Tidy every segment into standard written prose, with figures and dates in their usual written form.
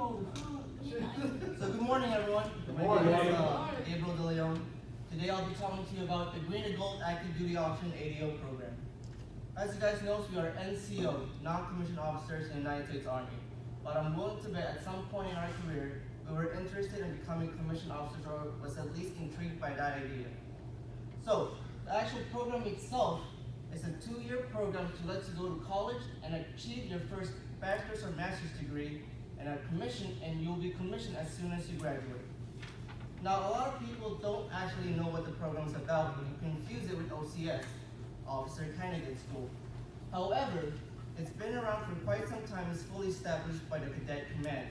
So good morning, everyone. Good morning. My name is Gabriel De Leon. Today I'll be talking to you about the Green to Gold Active Duty Option ADO program. As you guys know, we are NCO, non-commissioned officers in the United States Army. But I'm willing to bet at some point in our career, we were interested in becoming commissioned officers or was at least intrigued by that idea. So, the actual program itself is a 2-year program to let you go to college and achieve your first bachelor's or master's degree and a commission, and you'll be commissioned as soon as you graduate. Now, a lot of people don't actually know what the program is about, but you confuse it with OCS, Officer Candidate School. However, it's been around for quite some time and is fully established by the Cadet Command.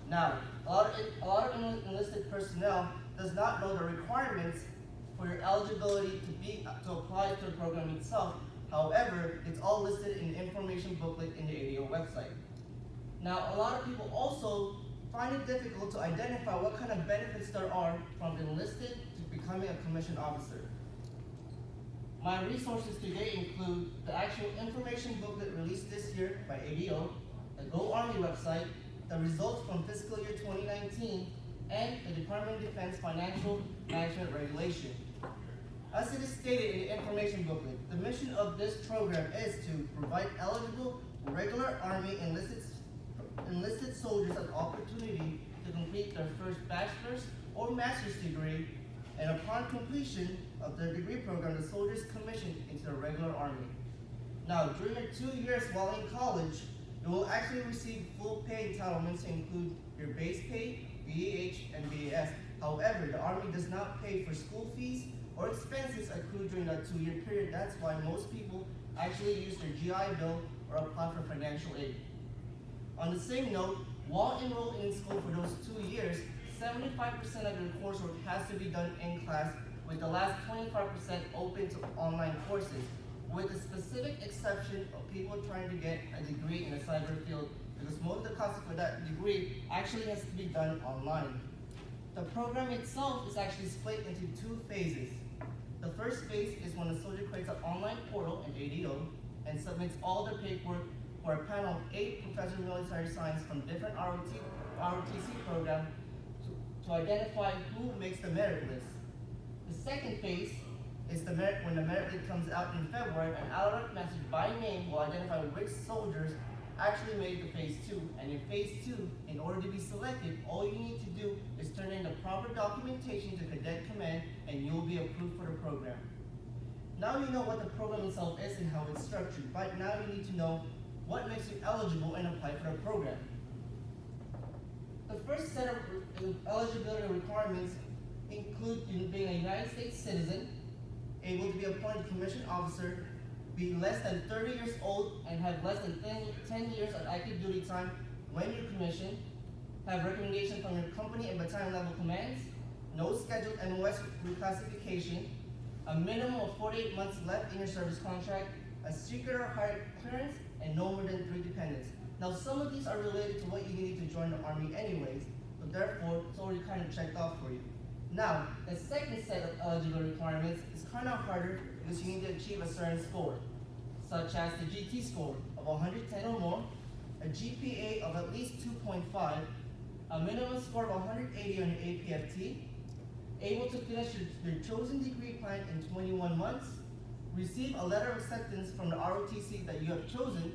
Now, a lot of enlisted personnel does not know the requirements for your eligibility to apply to the program itself. However, it's all listed in the information booklet in the ADO website. Now, a lot of people also find it difficult to identify what kind of benefits there are from enlisted to becoming a commissioned officer. My resources today include the actual information booklet released this year by ADO, the Go Army website, the results from fiscal year 2019, and the Department of Defense Financial Management Regulation. As it is stated in the information booklet, the mission of this program is to provide eligible regular Army enlisted soldiers an opportunity to complete their first bachelor's or master's degree, and upon completion of their degree program, the soldiers commissioned into the regular Army. Now, during your 2 years while in college, you will actually receive full pay entitlements to include your base pay, BAH, and BAS. However, the Army does not pay for school fees or expenses accrued during that 2-year period. That's why most people actually use their GI Bill or apply for financial aid. On the same note, while enrolled in school for those 2 years, 75% of your coursework has to be done in class, with the last 25% open to online courses, with the specific exception of people trying to get a degree in the cyber field, because most of the cost for that degree actually has to be done online. The program itself is actually split into 2 phases. The first phase is when the soldier creates an online portal in ADO and submits all their paperwork for a panel of 8 professors of military science from different ROTC programs to identify who makes the merit list. The second phase is when the merit list comes out in February, an alert message by name will identify which soldiers actually made the phase 2. And in phase 2, in order to be selected, all you need to do is turn in the proper documentation to Cadet Command and you'll be approved for the program. Now you know what the program itself is and how it's structured, but now you need to know what makes you eligible and apply for the program. The first set of eligibility requirements include being a United States citizen, able to be appointed commissioned officer, be less than 30 years old and have less than 10 years of active duty time when you're commissioned, have recommendation from your company and battalion level commands, no scheduled MOS reclassification, a minimum of 48 months left in your service contract, a secret or higher clearance, and no more than 3 dependents. Now, some of these are related to what you need to join the Army anyways, but therefore, it's already kind of checked off for you. Now, the second set of eligibility requirements is kind of harder because you need to achieve a certain score, such as the GT score of 110 or more, a GPA of at least 2.5, a minimum score of 180 on your APFT, able to finish your chosen degree plan in 21 months, receive a letter of acceptance from the ROTC that you have chosen,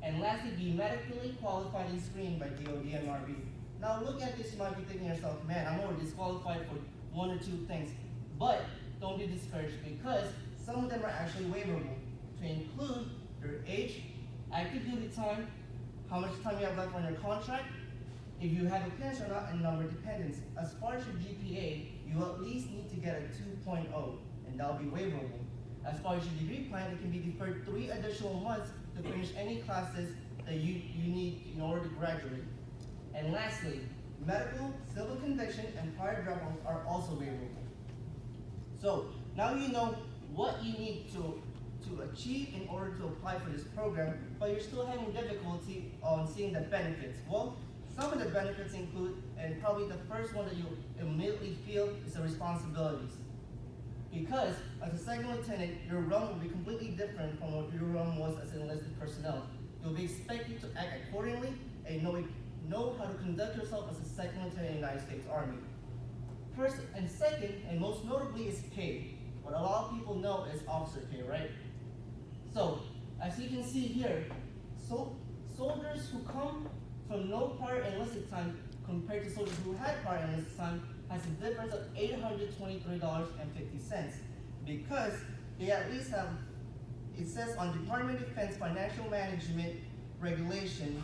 and lastly, be medically qualified and screened by DoD and RB. Now, looking at this, you might be thinking to yourself, man, I'm already disqualified for 1 or 2 things. But don't be discouraged, because some of them are actually waivable, to include your age, active duty time, how much time you have left on your contract, if you have a clearance or not, and number of dependents. As far as your GPA, you at least need to get a 2.0, and that'll be waivable. As far as your degree plan, it can be deferred 3 additional months to finish any classes that you need in order to graduate. And lastly, medical, civil conviction, and prior dropouts are also waivable. So now you know what you need to achieve in order to apply for this program, but you're still having difficulty on seeing the benefits. Well, some of the benefits include, and probably the first one that you immediately feel, is the responsibilities. Because as a second lieutenant, your realm will be completely different from what your realm was as an enlisted personnel. You'll be expected to act accordingly and know know how to conduct yourself as a second lieutenant in the United States Army. First and second, and most notably, is pay. What a lot of people know is officer pay, right? So, as you can see here, soldiers who come from no prior enlisted time compared to soldiers who had prior enlisted time has a difference of $823.50 because they at least have, it says on Department of Defense Financial Management Regulation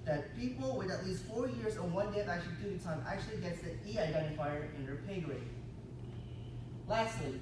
that people with at least 4 years or 1 day of active duty time actually gets the E identifier in their pay grade. Lastly,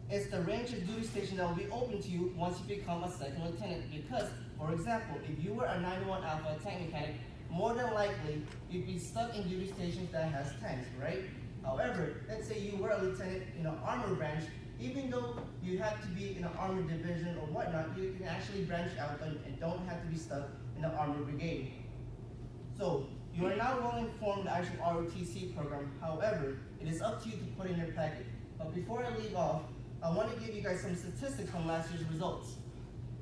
it's the range of duty station that will be open to you once you become a second lieutenant because, for example, if you were a 91 Alpha tank mechanic, more than likely you'd be stuck in duty stations that has tanks, right? However, let's say you were a lieutenant in an armor branch, even though you have to be in an armor division or whatnot, you can actually branch out and don't have to be stuck in the armor brigade. So, you are now well informed the actual ROTC program. However, it is up to you to put in your packet. But before I leave off, I want to give you guys some statistics from last year's results.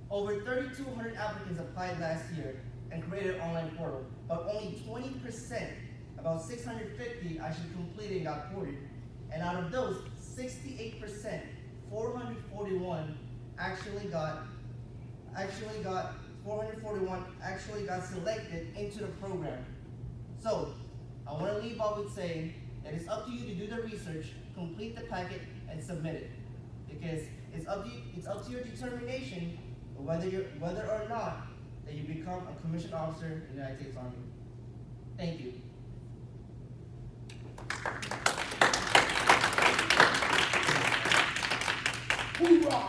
Over 3,200 applicants applied last year and created an online portal, but only 20%, about 650, actually completed and got ported. And out of those, 68%, 441 actually got selected into the program. So, I want to leave off with saying that it's up to you to do the research, complete the packet, and submit it. Because it's up to your determination whether or not that you become a commissioned officer in the United States Army. Thank you. Hoorah!